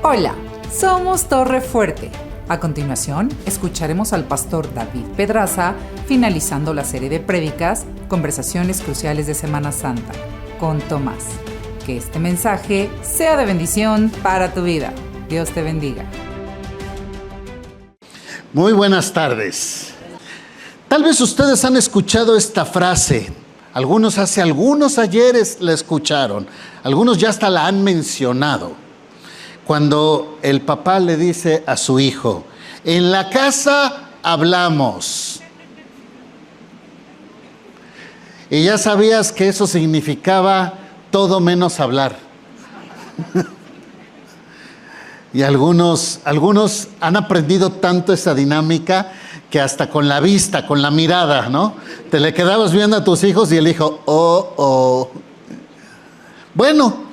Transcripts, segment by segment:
Hola, somos Torre Fuerte. A continuación, escucharemos al pastor David Pedraza finalizando la serie de prédicas Conversaciones Cruciales de Semana Santa con Tomás. Que este mensaje sea de bendición para tu vida. Dios te bendiga. Muy buenas tardes. Tal vez ustedes han escuchado esta frase. Algunos hace algunos ayeres la escucharon. Algunos ya hasta la han mencionado. Cuando el papá le dice a su hijo, en la casa hablamos. Y ya sabías que eso significaba todo menos hablar. Y algunos han aprendido tanto esa dinámica que hasta con la vista, con la mirada, ¿no? Te le quedabas viendo a tus hijos y el hijo, oh. Bueno,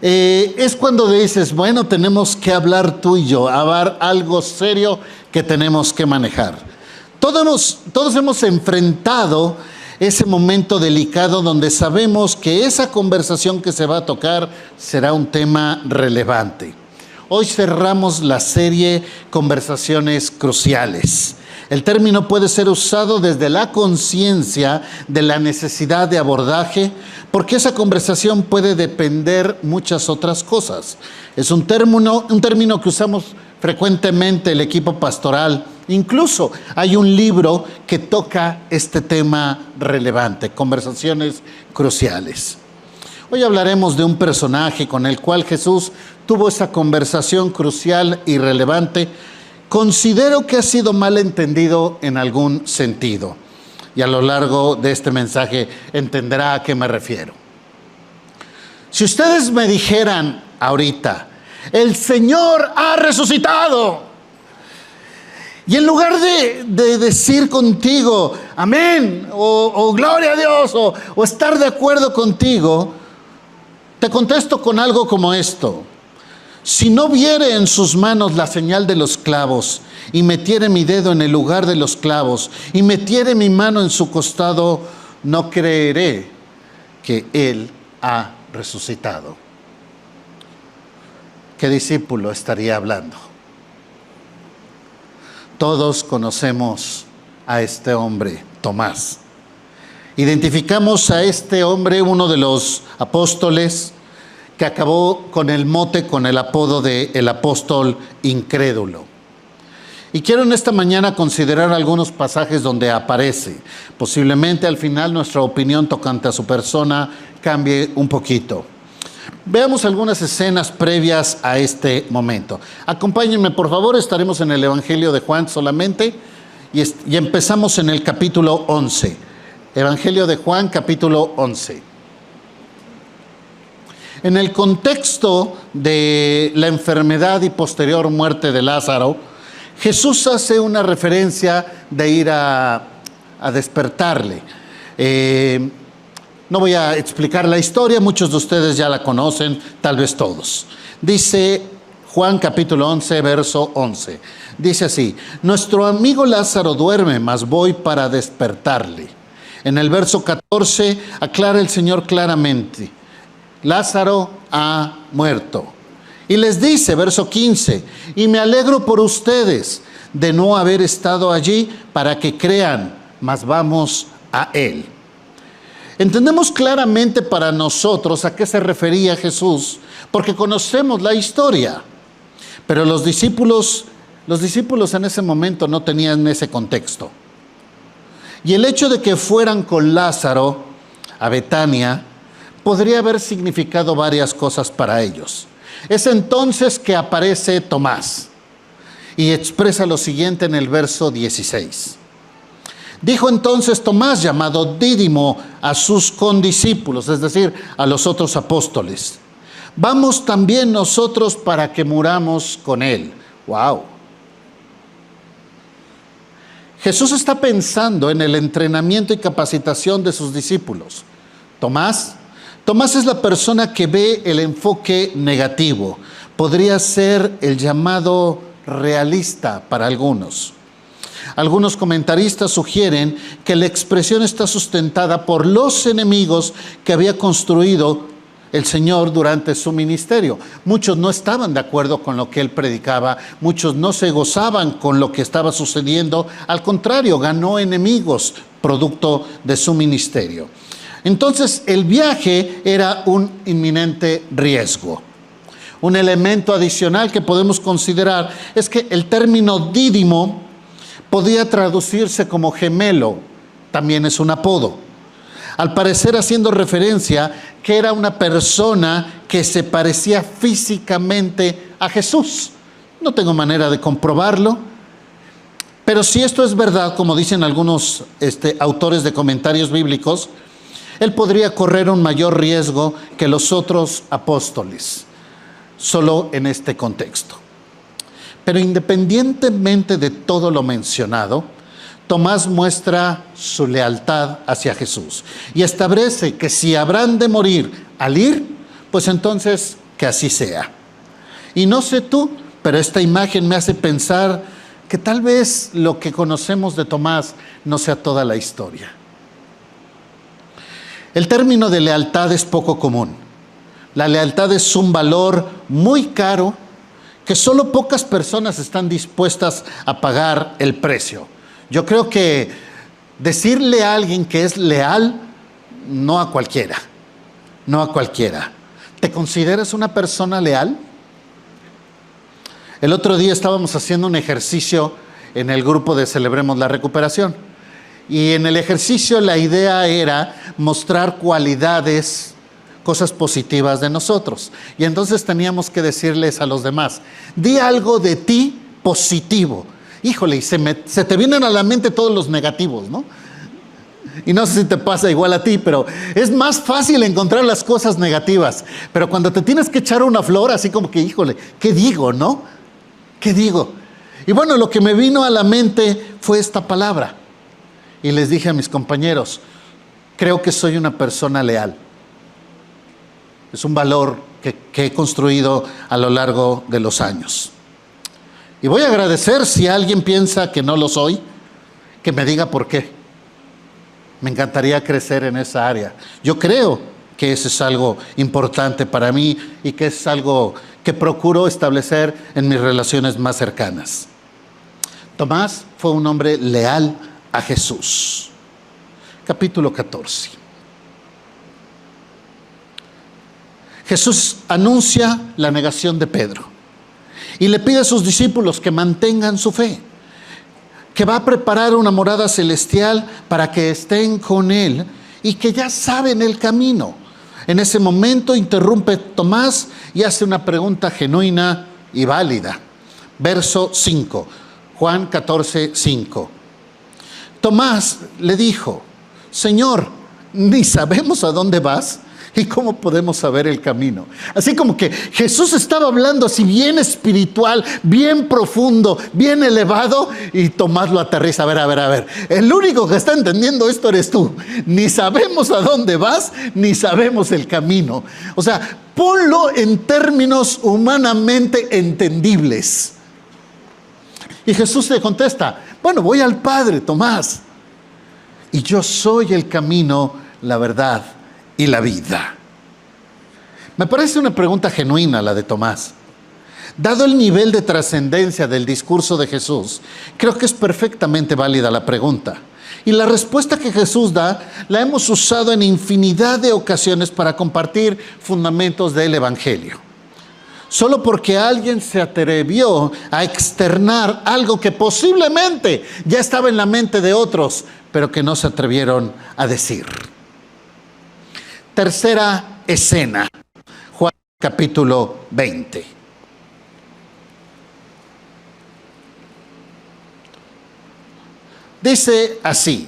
es cuando dices, bueno, tenemos que hablar tú y yo, hablar algo serio que tenemos que manejar. Todos hemos enfrentado ese momento delicado donde sabemos que esa conversación que se va a tocar será un tema relevante. Hoy cerramos la serie Conversaciones Cruciales. El término puede ser usado desde la conciencia de la necesidad de abordaje, porque esa conversación puede depender muchas otras cosas. Es un término que usamos frecuentemente el equipo pastoral. Incluso hay un libro que toca este tema relevante, Conversaciones Cruciales. Hoy hablaremos de un personaje con el cual Jesús tuvo esa conversación crucial y relevante. Considero que ha sido mal entendido en algún sentido. Y a lo largo de este mensaje entenderá a qué me refiero. Si ustedes me dijeran ahorita, el Señor ha resucitado. Y en lugar de decir contigo, amén, o gloria a Dios, o estar de acuerdo contigo, te contesto con algo como esto. Si no viere en sus manos la señal de los clavos, y metiere mi dedo en el lugar de los clavos, y metiere mi mano en su costado, no creeré que Él ha resucitado. ¿Qué discípulo estaría hablando? Todos conocemos a este hombre, Tomás. Identificamos a este hombre, uno de los apóstoles, que acabó con el mote, con el apodo de el apóstol incrédulo. Y quiero en esta mañana considerar algunos pasajes donde aparece. Posiblemente al final nuestra opinión tocante a su persona cambie un poquito. Veamos algunas escenas previas a este momento. Acompáñenme por favor, estaremos en el Evangelio de Juan solamente y empezamos en el capítulo 11. Evangelio de Juan, capítulo 11. En el contexto de la enfermedad y posterior muerte de Lázaro, Jesús hace una referencia de ir a despertarle. No voy a explicar la historia, muchos de ustedes ya la conocen, tal vez todos. Dice Juan capítulo 11, verso 11. Dice así, nuestro amigo Lázaro duerme, mas voy para despertarle. En el verso 14 aclara el Señor claramente, Lázaro ha muerto. Y les dice, verso 15, y me alegro por ustedes de no haber estado allí para que crean, mas vamos a él. Entendemos claramente para nosotros a qué se refería Jesús, porque conocemos la historia. Pero los discípulos en ese momento no tenían ese contexto. Y el hecho de que fueran con Lázaro a Betania podría haber significado varias cosas para ellos. Es entonces que aparece Tomás y expresa lo siguiente en el verso 16. Dijo entonces Tomás, llamado Dídimo, a sus condiscípulos, es decir, a los otros apóstoles, vamos también nosotros para que muramos con él. ¡Wow! Jesús está pensando en el entrenamiento y capacitación de sus discípulos. Tomás es la persona que ve el enfoque negativo. Podría ser el llamado realista para algunos. Algunos comentaristas sugieren que la expresión está sustentada por los enemigos que había construido el Señor durante su ministerio. Muchos no estaban de acuerdo con lo que él predicaba, muchos no se gozaban con lo que estaba sucediendo, al contrario, ganó enemigos producto de su ministerio. Entonces, el viaje era un inminente riesgo. Un elemento adicional que podemos considerar es que el término dídimo podía traducirse como gemelo, también es un apodo. Al parecer haciendo referencia que era una persona que se parecía físicamente a Jesús. No tengo manera de comprobarlo, pero si esto es verdad, como dicen algunos autores de comentarios bíblicos, él podría correr un mayor riesgo que los otros apóstoles, solo en este contexto. Pero independientemente de todo lo mencionado, Tomás muestra su lealtad hacia Jesús y establece que si habrán de morir al ir, pues entonces que así sea. Y no sé tú, pero esta imagen me hace pensar que tal vez lo que conocemos de Tomás no sea toda la historia. El término de lealtad es poco común. La lealtad es un valor muy caro que solo pocas personas están dispuestas a pagar el precio. Yo creo que decirle a alguien que es leal, no a cualquiera. ¿Te consideras una persona leal? El otro día estábamos haciendo un ejercicio en el grupo de Celebremos la Recuperación. Y en el ejercicio la idea era mostrar cualidades, cosas positivas de nosotros. Y entonces teníamos que decirles a los demás, di algo de ti positivo. Híjole, y se te vienen a la mente todos los negativos, ¿no? Y no sé si te pasa igual a ti, pero es más fácil encontrar las cosas negativas. Pero cuando te tienes que echar una flor, así como que, híjole, ¿qué digo, no? ¿Qué digo? Y bueno, lo que me vino a la mente fue esta palabra. Y les dije a mis compañeros, creo que soy una persona leal. Es un valor que he construido a lo largo de los años. Y voy a agradecer si alguien piensa que no lo soy, que me diga por qué. Me encantaría crecer en esa área. Yo creo que eso es algo importante para mí y que es algo que procuro establecer en mis relaciones más cercanas. Tomás fue un hombre leal a Jesús. Capítulo 14. Jesús anuncia la negación de Pedro y le pide a sus discípulos que mantengan su fe, que va a preparar una morada celestial para que estén con él y que ya saben el camino. En ese momento interrumpe Tomás y hace una pregunta genuina y válida. Verso 5, Juan 14, 5. Tomás le dijo, Señor, ni sabemos a dónde vas y cómo podemos saber el camino. Así como que Jesús estaba hablando así bien espiritual, bien profundo, bien elevado, y Tomás lo aterriza. A ver. El único que está entendiendo esto eres tú. Ni sabemos a dónde vas, ni sabemos el camino. O sea, ponlo en términos humanamente entendibles. Y Jesús le contesta, bueno, voy al Padre, Tomás, y yo soy el camino, la verdad y la vida. Me parece una pregunta genuina la de Tomás. Dado el nivel de trascendencia del discurso de Jesús, creo que es perfectamente válida la pregunta. Y la respuesta que Jesús da la hemos usado en infinidad de ocasiones para compartir fundamentos del Evangelio. Solo porque alguien se atrevió a externar algo que posiblemente ya estaba en la mente de otros, pero que no se atrevieron a decir. Tercera escena, Juan capítulo 20. Dice así,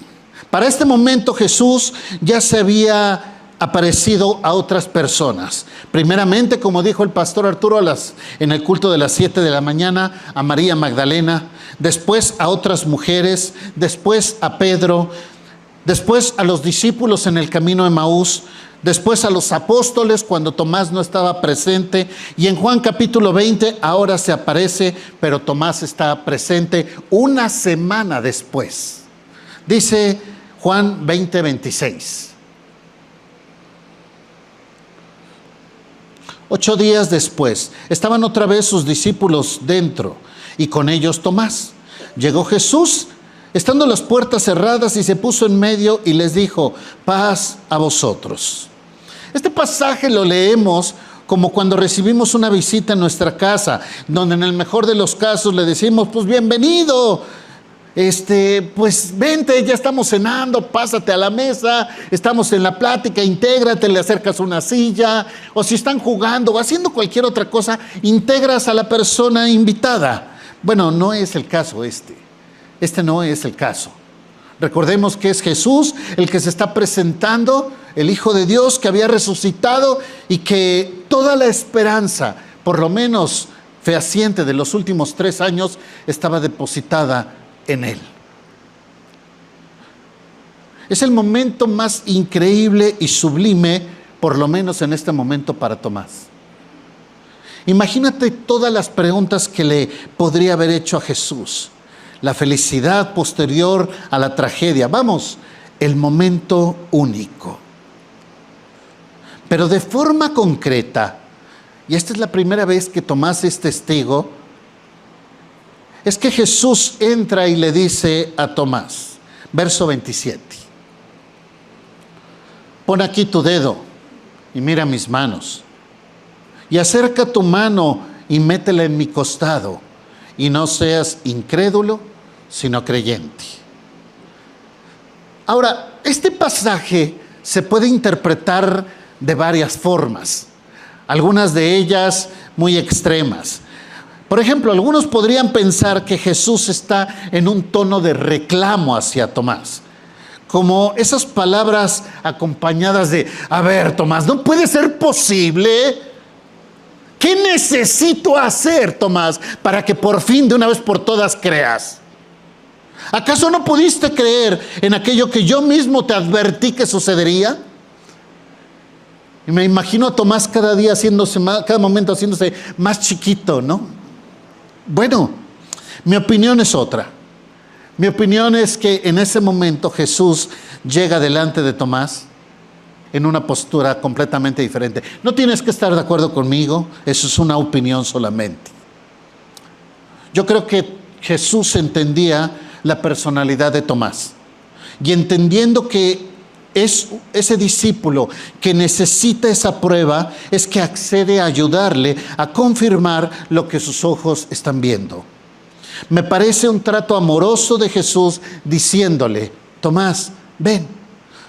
para este momento Jesús ya se había aparecido a otras personas. Primeramente, como dijo el pastor Arturo en el culto de las 7 de la mañana, a María Magdalena, después a otras mujeres, después a Pedro, después a los discípulos en el camino de Emaús, después a los apóstoles cuando Tomás no estaba presente, y en Juan capítulo 20 ahora se aparece, pero Tomás está presente una semana después. Dice Juan 20:26. 8 días después, estaban otra vez sus discípulos dentro y con ellos Tomás. Llegó Jesús, estando las puertas cerradas, y se puso en medio y les dijo: paz a vosotros. Este pasaje lo leemos como cuando recibimos una visita en nuestra casa, donde en el mejor de los casos le decimos: pues bienvenido, pues vente, ya estamos cenando, pásate a la mesa, estamos en la plática, intégrate, le acercas una silla, o si están jugando o haciendo cualquier otra cosa, integras a la persona invitada. Bueno, no es el caso este no es el caso. Recordemos que es Jesús el que se está presentando, el Hijo de Dios que había resucitado y que toda la esperanza, por lo menos fehaciente, de los últimos 3 años estaba depositada en Él. Es el momento más increíble y sublime, por lo menos en este momento, para Tomás. Imagínate todas las preguntas que le podría haber hecho a Jesús. La felicidad posterior a la tragedia. Vamos, el momento único. Pero de forma concreta, y esta es la primera vez que Tomás es testigo, es que Jesús entra y le dice a Tomás, verso 27, pon aquí tu dedo y mira mis manos, y acerca tu mano y métela en mi costado, y no seas incrédulo, sino creyente. Ahora, este pasaje se puede interpretar de varias formas, algunas de ellas muy extremas. Por ejemplo, algunos podrían pensar que Jesús está en un tono de reclamo hacia Tomás, como esas palabras acompañadas de: a ver, Tomás, no puede ser posible. ¿Qué necesito hacer, Tomás, para que por fin, de una vez por todas, creas? ¿Acaso no pudiste creer en aquello que yo mismo te advertí que sucedería? Y me imagino a Tomás cada día cada momento haciéndose más chiquito, ¿no? Bueno, mi opinión es otra. Mi opinión es que en ese momento Jesús llega delante de Tomás en una postura completamente diferente. No tienes que estar de acuerdo conmigo, eso es una opinión solamente. Yo creo que Jesús entendía la personalidad de Tomás, y entendiendo que es ese discípulo que necesita esa prueba, es que accede a ayudarle a confirmar lo que sus ojos están viendo. Me parece un trato amoroso de Jesús diciéndole: Tomás, ven,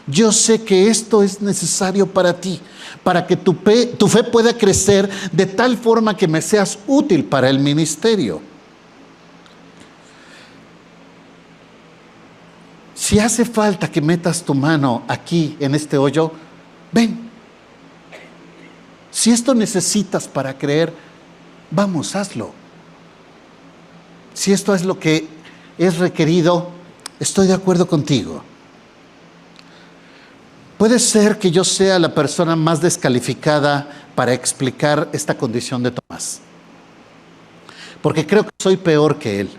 yo sé que esto es necesario para ti, para que tu fe pueda crecer de tal forma que me seas útil para el ministerio. Si hace falta que metas tu mano aquí en este hoyo, ven. Si esto necesitas para creer, vamos, hazlo. Si esto es lo que es requerido, estoy de acuerdo contigo. Puede ser que yo sea la persona más descalificada para explicar esta condición de Tomás, porque creo que soy peor que él.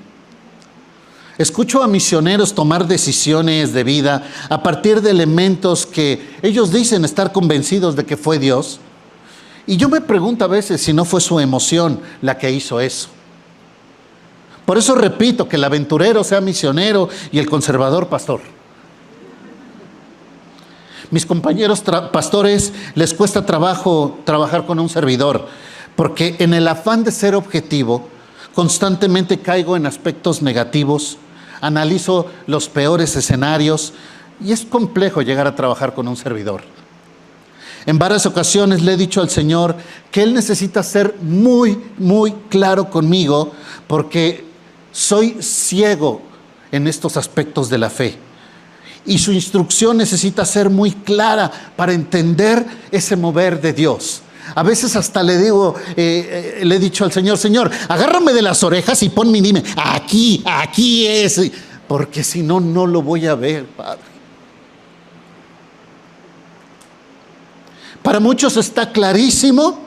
Escucho a misioneros tomar decisiones de vida a partir de elementos que ellos dicen estar convencidos de que fue Dios. Y yo me pregunto a veces si no fue su emoción la que hizo eso. Por eso repito que el aventurero sea misionero y el conservador pastor. Mis compañeros pastores les cuesta trabajo trabajar con un servidor, porque en el afán de ser objetivo, constantemente caigo en aspectos negativos, analizo los peores escenarios y es complejo llegar a trabajar con un servidor. En varias ocasiones le he dicho al Señor que Él necesita ser muy, muy claro conmigo, porque soy ciego en estos aspectos de la fe. Y su instrucción necesita ser muy clara para entender ese mover de Dios. A veces hasta le digo, le he dicho al Señor: Señor, agárrame de las orejas y ponme y dime, aquí es, porque si no, no lo voy a ver, Padre. Para muchos está clarísimo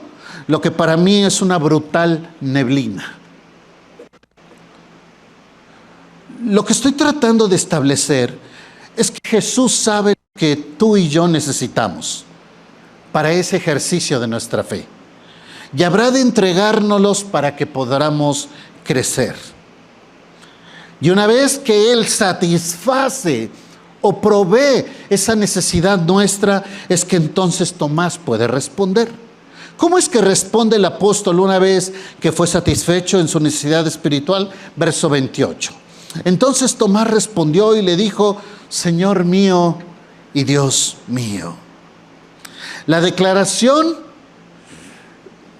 lo que para mí es una brutal neblina. Lo que estoy tratando de establecer es que Jesús sabe que tú y yo necesitamos para ese ejercicio de nuestra fe. y habrá de entregárnoslos para que podamos crecer. Y una vez que Él satisface o provee esa necesidad nuestra, es que entonces Tomás puede responder. ¿Cómo es que responde el apóstol una vez que fue satisfecho en su necesidad espiritual? Verso 28. Entonces Tomás respondió y le dijo: Señor mío y Dios mío. La declaración,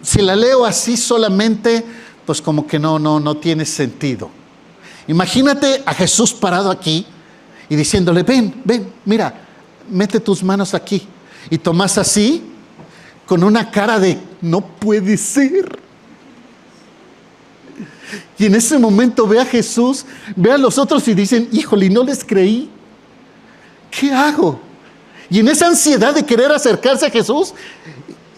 si la leo así solamente, pues como que no tiene sentido. Imagínate a Jesús parado aquí y diciéndole: ven, mira, mete tus manos aquí. Y Tomás así, con una cara de no puede ser. Y en ese momento ve a Jesús, ve a los otros y dicen: híjole, no les creí. ¿Qué hago? Y en esa ansiedad de querer acercarse a Jesús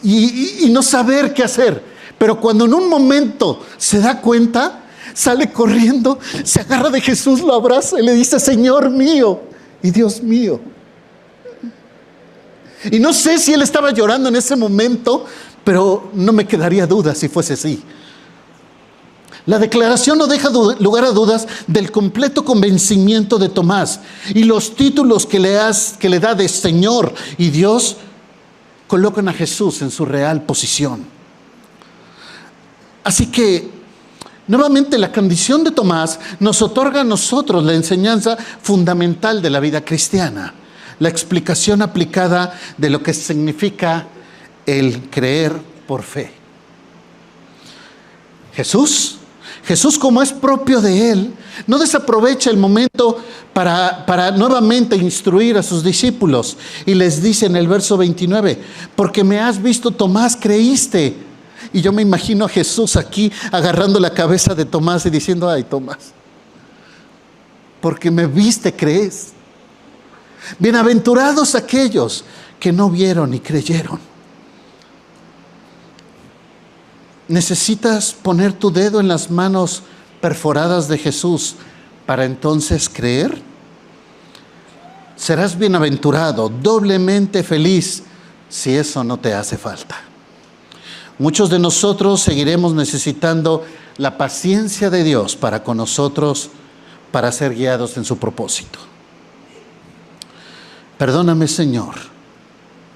y no saber qué hacer. Pero cuando en un momento se da cuenta, sale corriendo, se agarra de Jesús, lo abraza y le dice: Señor mío y Dios mío. Y no sé si él estaba llorando en ese momento, pero no me quedaría duda si fuese así. La declaración no deja lugar a dudas del completo convencimiento de Tomás, y los títulos que le da de Señor y Dios colocan a Jesús en su real posición. Así que nuevamente la condición de Tomás nos otorga a nosotros la enseñanza fundamental de la vida cristiana, la explicación aplicada de lo que significa el creer por fe. Jesús, como es propio de Él, no desaprovecha el momento para nuevamente instruir a sus discípulos, y les dice en el verso 29: porque me has visto, Tomás, creíste. Y yo me imagino a Jesús aquí agarrando la cabeza de Tomás y diciendo: ay, Tomás, porque me viste, crees. Bienaventurados aquellos que no vieron y creyeron. ¿Necesitas poner tu dedo en las manos perforadas de Jesús para entonces creer? Serás bienaventurado, doblemente feliz, si eso no te hace falta. Muchos de nosotros seguiremos necesitando la paciencia de Dios para con nosotros, para ser guiados en su propósito. Perdóname, Señor,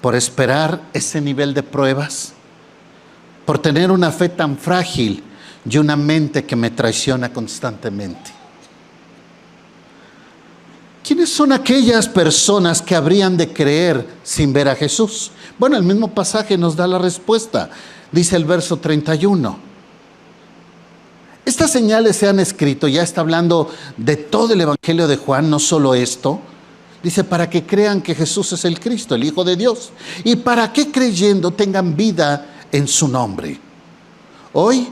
por esperar ese nivel de pruebas, por tener una fe tan frágil y una mente que me traiciona constantemente. ¿Quiénes son aquellas personas que habrían de creer sin ver a Jesús? Bueno, el mismo pasaje nos da la respuesta. Dice el verso 31. Estas señales se han escrito, ya está hablando de todo el Evangelio de Juan, no solo esto. Dice: para que crean que Jesús es el Cristo, el Hijo de Dios, y para que creyendo tengan vida en su nombre. Hoy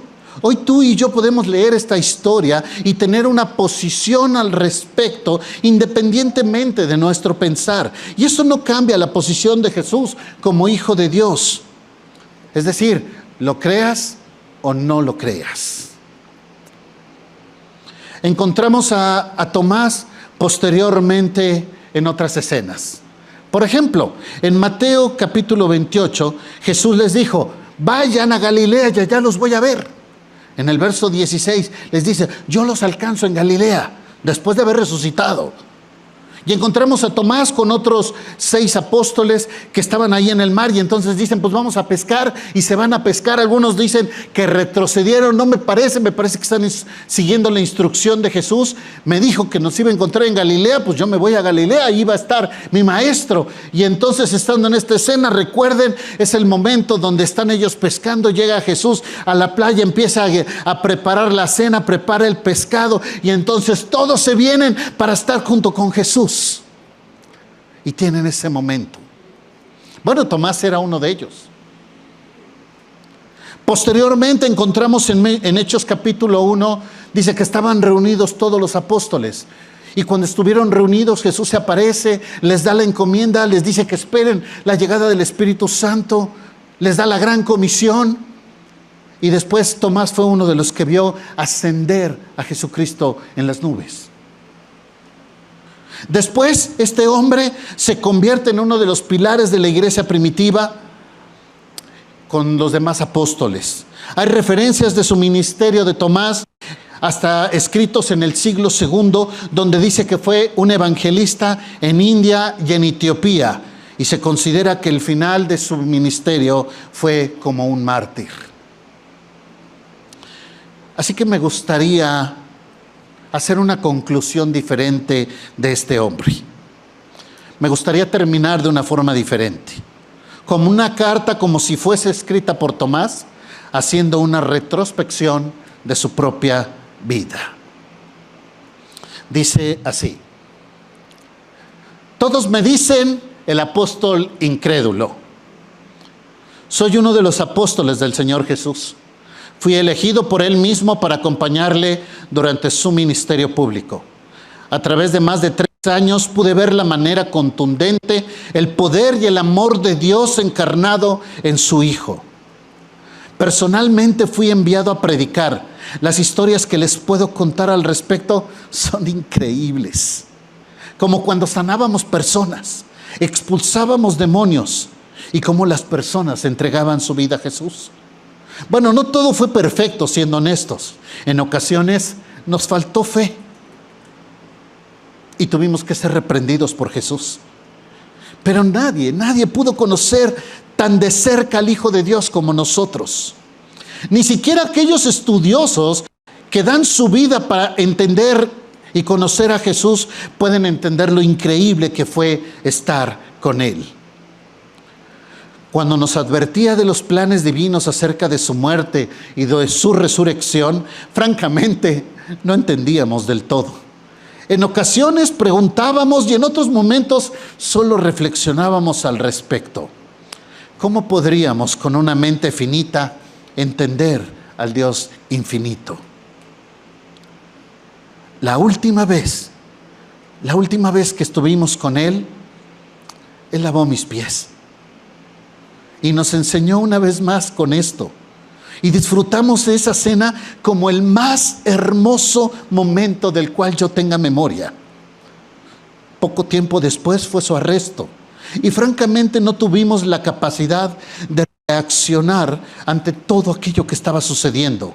tú y yo podemos leer esta historia y tener una posición al respecto independientemente de nuestro pensar. Y eso no cambia la posición de Jesús como Hijo de Dios. Es decir, lo creas o no lo creas. Encontramos a Tomás posteriormente en otras escenas. Por ejemplo, en Mateo capítulo 28, Jesús les dijo: vayan a Galilea y allá los voy a ver. En el verso 16 les dice: yo los alcanzo en Galilea, después de haber resucitado. Y encontramos a Tomás con otros 6 apóstoles que estaban ahí en el mar, y entonces dicen: pues vamos a pescar, y se van a pescar. Algunos dicen que retrocedieron, no me parece que están siguiendo la instrucción de Jesús. Me dijo que nos iba a encontrar en Galilea, pues yo me voy a Galilea, ahí va a estar mi maestro. Y entonces, estando en esta escena, recuerden, es el momento donde están ellos pescando. Llega Jesús a la playa, empieza a preparar la cena, prepara el pescado, y entonces todos se vienen para estar junto con Jesús. Y tienen ese momento. Bueno, Tomás era uno de ellos. Posteriormente encontramos en Hechos capítulo 1, dice que estaban reunidos todos los apóstoles. Y cuando estuvieron reunidos, Jesús se aparece, les da la encomienda, les dice que esperen la llegada del Espíritu Santo, les da la gran comisión. Y después Tomás fue uno de los que vio ascender a Jesucristo en las nubes. Después este hombre se convierte en uno de los pilares de la iglesia primitiva, con los demás apóstoles. Hay referencias de su ministerio de Tomás, hasta escritos en el siglo II, donde dice que fue un evangelista en India y en Etiopía, y se considera que el final de su ministerio fue como un mártir. Así que me gustaría hacer una conclusión diferente de este hombre. Me gustaría terminar de una forma diferente, como una carta, como si fuese escrita por Tomás, haciendo una retrospección de su propia vida. Dice así: todos me dicen el apóstol incrédulo. Soy uno de los apóstoles del Señor Jesús. Fui elegido por Él mismo para acompañarle durante su ministerio público. A través de más de 3 años pude ver la manera contundente, el poder y el amor de Dios encarnado en su Hijo. Personalmente fui enviado a predicar. Las historias que les puedo contar al respecto son increíbles. Como cuando sanábamos personas, expulsábamos demonios y cómo las personas entregaban su vida a Jesús. Bueno, no todo fue perfecto, siendo honestos. En ocasiones nos faltó fe y tuvimos que ser reprendidos por Jesús. Pero nadie pudo conocer tan de cerca al Hijo de Dios como nosotros. Ni siquiera aquellos estudiosos que dan su vida para entender y conocer a Jesús pueden entender lo increíble que fue estar con Él. Cuando nos advertía de los planes divinos acerca de su muerte y de su resurrección, francamente no entendíamos del todo. En ocasiones preguntábamos y en otros momentos solo reflexionábamos al respecto. ¿Cómo podríamos con una mente finita entender al Dios infinito? La última vez que estuvimos con Él, Él lavó mis pies. Y nos enseñó una vez más con esto. Y disfrutamos de esa cena como el más hermoso momento del cual yo tenga memoria. Poco tiempo después fue su arresto. Y francamente no tuvimos la capacidad de reaccionar ante todo aquello que estaba sucediendo.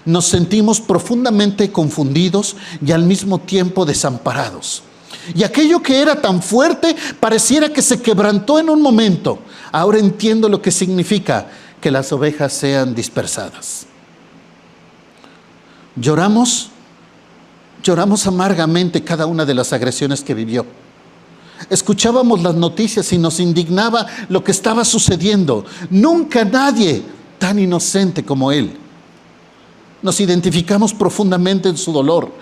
Nos sentimos profundamente confundidos y al mismo tiempo desamparados. Y aquello que era tan fuerte pareciera que se quebrantó en un momento. Ahora entiendo lo que significa que las ovejas sean dispersadas. Lloramos amargamente cada una de las agresiones que vivió. Escuchábamos las noticias y nos indignaba lo que estaba sucediendo. Nunca nadie tan inocente como él. Nos identificamos profundamente en su dolor,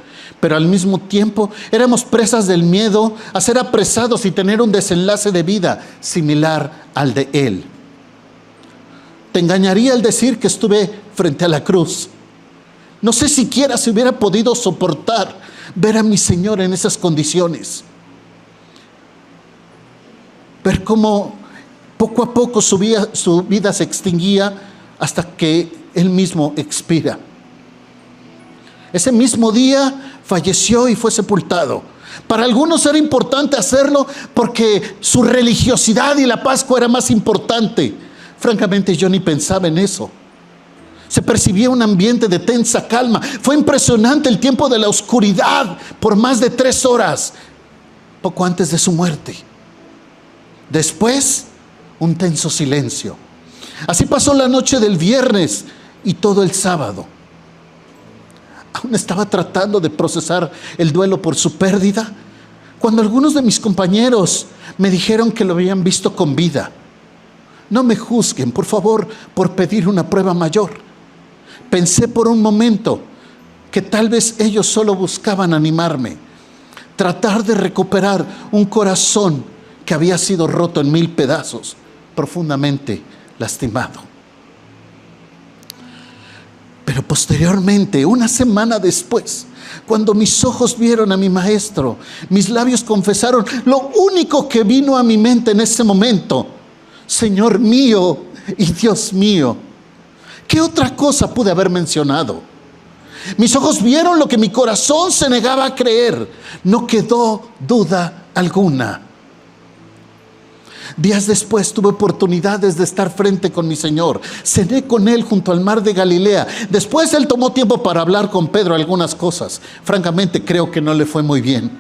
pero al mismo tiempo éramos presas del miedo a ser apresados y tener un desenlace de vida similar al de él. Te engañaría al decir que estuve frente a la cruz. No sé siquiera si hubiera podido soportar ver a mi Señor en esas condiciones. Ver cómo poco a poco su vida se extinguía hasta que Él mismo expira. Ese mismo día falleció y fue sepultado. Para algunos era importante hacerlo porque su religiosidad y la Pascua era más importante. Francamente, yo ni pensaba en eso. Se percibía un ambiente de tensa calma. Fue impresionante el tiempo de la oscuridad por más de 3 horas, poco antes de su muerte. Después, un tenso silencio. Así pasó la noche del viernes y todo el sábado. Aún estaba tratando de procesar el duelo por su pérdida cuando algunos de mis compañeros me dijeron que lo habían visto con vida. No me juzguen, por favor, por pedir una prueba mayor. Pensé por un momento que tal vez ellos solo buscaban animarme, tratar de recuperar un corazón que había sido roto en 1000 pedazos, profundamente lastimado. Pero posteriormente, una semana después, cuando mis ojos vieron a mi maestro, mis labios confesaron lo único que vino a mi mente en ese momento: Señor mío y Dios mío. ¿Qué otra cosa pude haber mencionado? Mis ojos vieron lo que mi corazón se negaba a creer. No quedó duda alguna. Días después tuve oportunidades de estar frente con mi Señor. Cené con Él junto al mar de Galilea. Después Él tomó tiempo para hablar con Pedro algunas cosas. Francamente, creo que no le fue muy bien.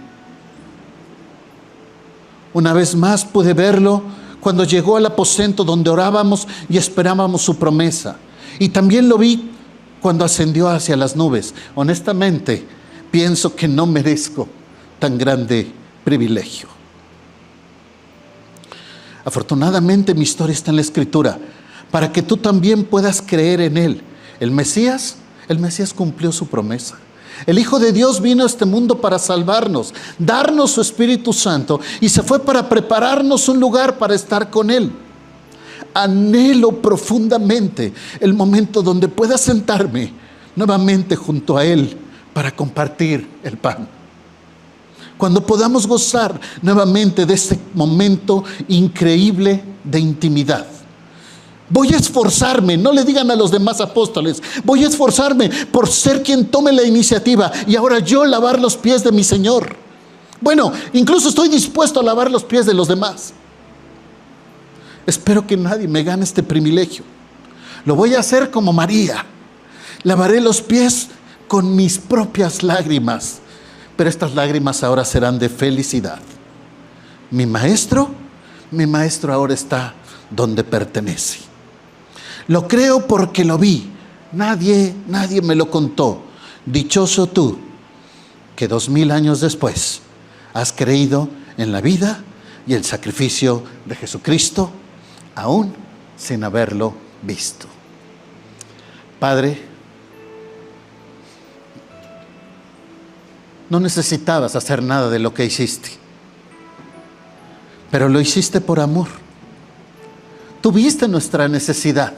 Una vez más pude verlo cuando llegó al aposento donde orábamos y esperábamos su promesa. Y también lo vi cuando ascendió hacia las nubes. Honestamente, pienso que no merezco tan grande privilegio. Afortunadamente mi historia está en la Escritura para que tú también puedas creer en Él. El Mesías cumplió su promesa. El Hijo de Dios vino a este mundo para salvarnos, darnos su Espíritu Santo y se fue para prepararnos un lugar para estar con Él. Anhelo profundamente el momento donde pueda sentarme nuevamente junto a Él para compartir el pan. Cuando podamos gozar nuevamente de este momento increíble de intimidad. Voy a esforzarme, no le digan a los demás apóstoles, voy a esforzarme por ser quien tome la iniciativa y ahora yo lavar los pies de mi Señor. Bueno, incluso estoy dispuesto a lavar los pies de los demás. Espero que nadie me gane este privilegio. Lo voy a hacer como María. Lavaré los pies con mis propias lágrimas, pero estas lágrimas ahora serán de felicidad. Mi maestro ahora está donde pertenece. Lo creo porque lo vi. Nadie me lo contó. Dichoso tú que 2000 años después has creído en la vida y el sacrificio de Jesucristo, aún sin haberlo visto. Padre, no necesitabas hacer nada de lo que hiciste, pero lo hiciste por amor. Tú viste nuestra necesidad.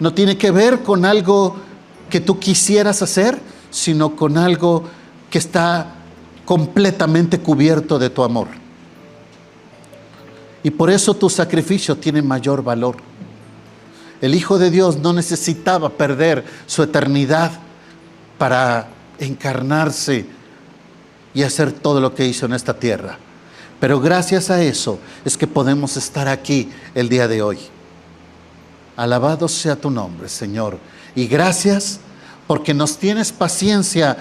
No tiene que ver con algo que tú quisieras hacer, sino con algo que está completamente cubierto de tu amor. Y por eso tu sacrificio tiene mayor valor. El Hijo de Dios no necesitaba perder su eternidad para encarnarse y hacer todo lo que hizo en esta tierra. Pero gracias a eso es que podemos estar aquí el día de hoy. Alabado sea tu nombre, Señor. Y gracias porque nos tienes paciencia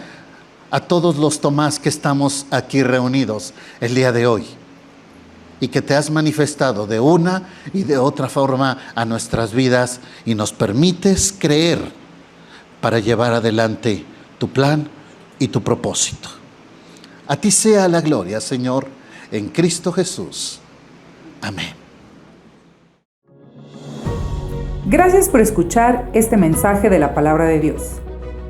a todos los Tomás que estamos aquí reunidos el día de hoy. Y que te has manifestado de una y de otra forma a nuestras vidas y nos permites creer para llevar adelante tu plan y tu propósito. A ti sea la gloria, Señor, en Cristo Jesús. Amén. Gracias por escuchar este mensaje de la Palabra de Dios.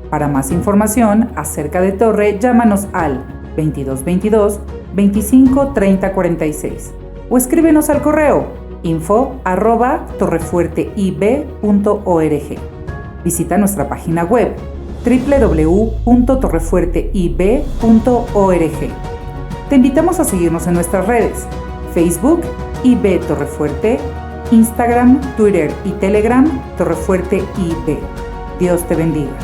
Para más información acerca de Torre, llámanos al 2222 25 30 46 o escríbenos al correo info@torrefuerteib.org. Visita nuestra página web www.torrefuerteib.org. Te invitamos a seguirnos en nuestras redes: Facebook, IB Torrefuerte, Instagram, Twitter y Telegram, Torrefuerte IB. Dios te bendiga.